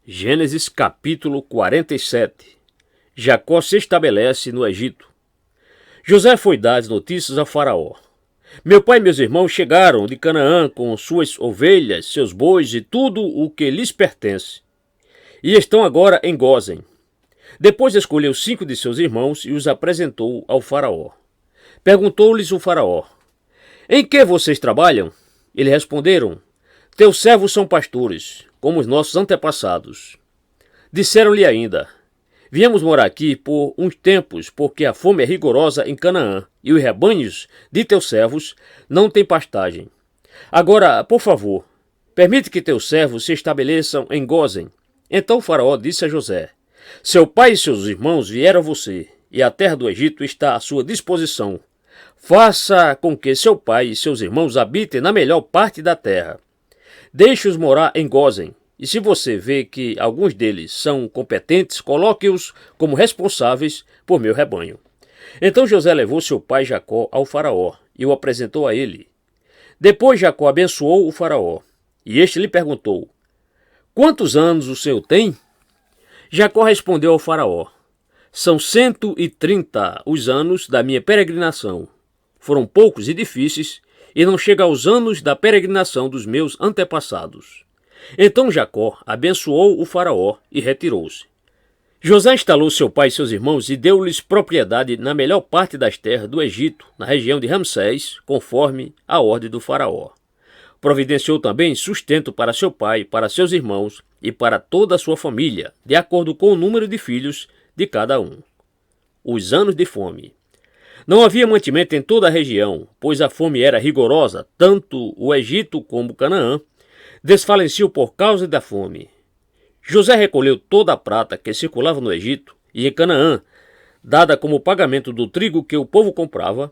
Gênesis capítulo 47. Jacó se estabelece no Egito. José foi dar as notícias a Faraó. Meu pai e meus irmãos chegaram de Canaã com suas ovelhas, seus bois e tudo o que lhes pertence, e estão agora em Gósen. Depois escolheu 5 de seus irmãos e os apresentou ao Faraó. Perguntou-lhes o Faraó: em que vocês trabalham? Eles responderam: teus servos são pastores, como os nossos antepassados. Disseram-lhe ainda: viemos morar aqui por uns tempos, porque a fome é rigorosa em Canaã, e os rebanhos de teus servos não têm pastagem. Agora, por favor, permite que teus servos se estabeleçam em Gósen. Então o Faraó disse a José: seu pai e seus irmãos vieram a você, e a terra do Egito está à sua disposição. Faça com que seu pai e seus irmãos habitem na melhor parte da terra. Deixe-os morar em Gósen, e se você vê que alguns deles são competentes, coloque-os como responsáveis por meu rebanho. Então José levou seu pai Jacó ao Faraó e o apresentou a ele. Depois Jacó abençoou o Faraó, e este lhe perguntou: quantos anos o senhor tem? Jacó respondeu ao Faraó: são 130 os anos da minha peregrinação. Foram poucos e difíceis, e não chega aos anos da peregrinação dos meus antepassados. Então Jacó abençoou o Faraó e retirou-se. José instalou seu pai e seus irmãos e deu-lhes propriedade na melhor parte das terras do Egito, na região de Ramsés, conforme a ordem do Faraó. Providenciou também sustento para seu pai, para seus irmãos e para toda a sua família, de acordo com o número de filhos de cada um. Os anos de fome. Não havia mantimento em toda a região, pois a fome era rigorosa, tanto o Egito como Canaã desfaleciam por causa da fome. José recolheu toda a prata que circulava no Egito e em Canaã, dada como pagamento do trigo que o povo comprava,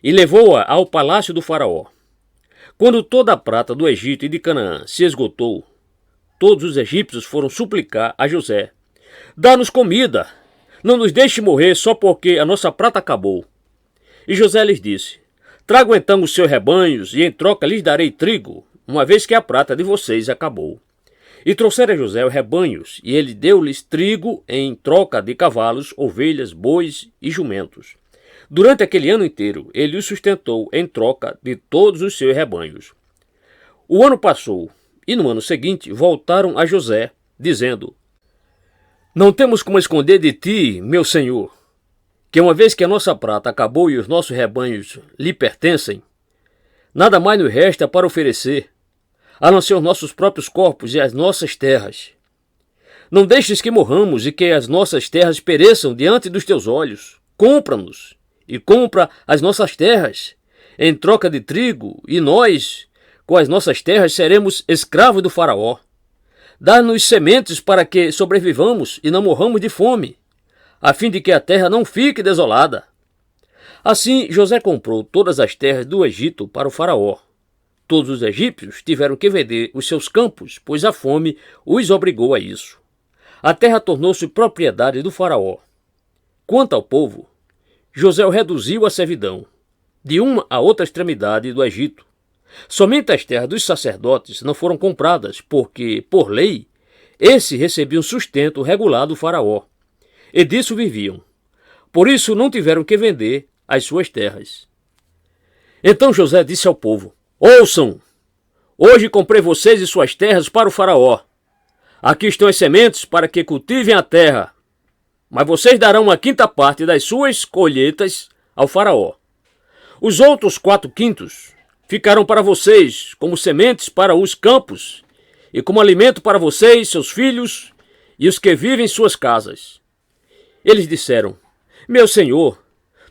e levou-a ao palácio do Faraó. Quando toda a prata do Egito e de Canaã se esgotou, todos os egípcios foram suplicar a José: dá-nos comida, não nos deixe morrer só porque a nossa prata acabou. E José lhes disse: tragam então os seus rebanhos, e em troca lhes darei trigo, uma vez que a prata de vocês acabou. E trouxeram a José os rebanhos, e ele deu-lhes trigo em troca de cavalos, ovelhas, bois e jumentos. Durante aquele ano inteiro, ele os sustentou em troca de todos os seus rebanhos. O ano passou, e no ano seguinte voltaram a José, dizendo: não temos como esconder de ti, meu senhor, que uma vez que a nossa prata acabou e os nossos rebanhos lhe pertencem, nada mais nos resta para oferecer, a não ser os nossos próprios corpos e as nossas terras. Não deixes que morramos e que as nossas terras pereçam diante dos teus olhos. Compra-nos e compra as nossas terras em troca de trigo, e nós, com as nossas terras, seremos escravos do Faraó. Dá-nos sementes para que sobrevivamos e não morramos de fome, a fim de que a terra não fique desolada. Assim José comprou todas as terras do Egito para o Faraó. Todos os egípcios tiveram que vender os seus campos, pois a fome os obrigou a isso. A terra tornou-se propriedade do Faraó. Quanto ao povo, José o reduziu à servidão, de uma a outra extremidade do Egito. Somente as terras dos sacerdotes não foram compradas, porque, por lei, esses recebiam sustento regular do Faraó, e disso viviam. Por isso não tiveram que vender as suas terras. Então José disse ao povo: ouçam! Hoje comprei vocês e suas terras para o Faraó. Aqui estão as sementes para que cultivem a terra, mas vocês darão 1/5 parte das suas colheitas ao Faraó. Os outros 4/5 ficarão para vocês como sementes para os campos e como alimento para vocês, seus filhos e os que vivem em suas casas. Eles disseram: meu senhor,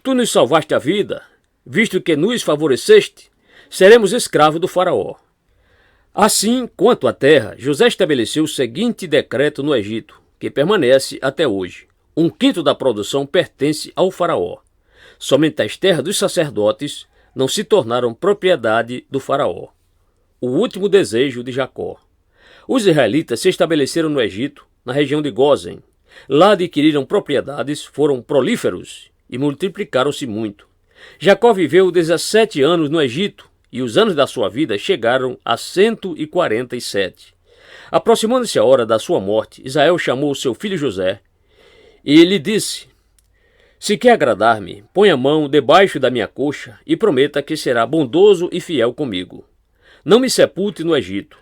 tu nos salvaste a vida, visto que nos favoreceste, seremos escravos do Faraó. Assim, quanto à terra, José estabeleceu o seguinte decreto no Egito, que permanece até hoje: 1/5 da produção pertence ao Faraó. Somente as terras dos sacerdotes não se tornaram propriedade do Faraó. O último desejo de Jacó. Os israelitas se estabeleceram no Egito, na região de Gósen. Lá adquiriram propriedades, foram prolíferos e multiplicaram-se muito. Jacó viveu 17 anos no Egito, e os anos da sua vida chegaram a 147. Aproximando-se a hora da sua morte, Israel chamou seu filho José e lhe disse: Se quer agradar-me, põe a mão debaixo da minha coxa e prometa que será bondoso e fiel comigo. Não me sepulte no Egito.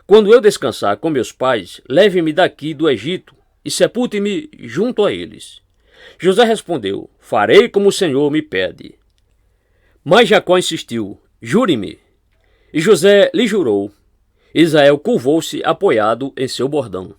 Quando eu descansar com meus pais, leve-me daqui do Egito e sepulte-me junto a eles. José respondeu: Farei como o Senhor me pede. Mas Jacó insistiu: Jure-me. E José lhe jurou. Israel curvou-se apoiado em seu bordão.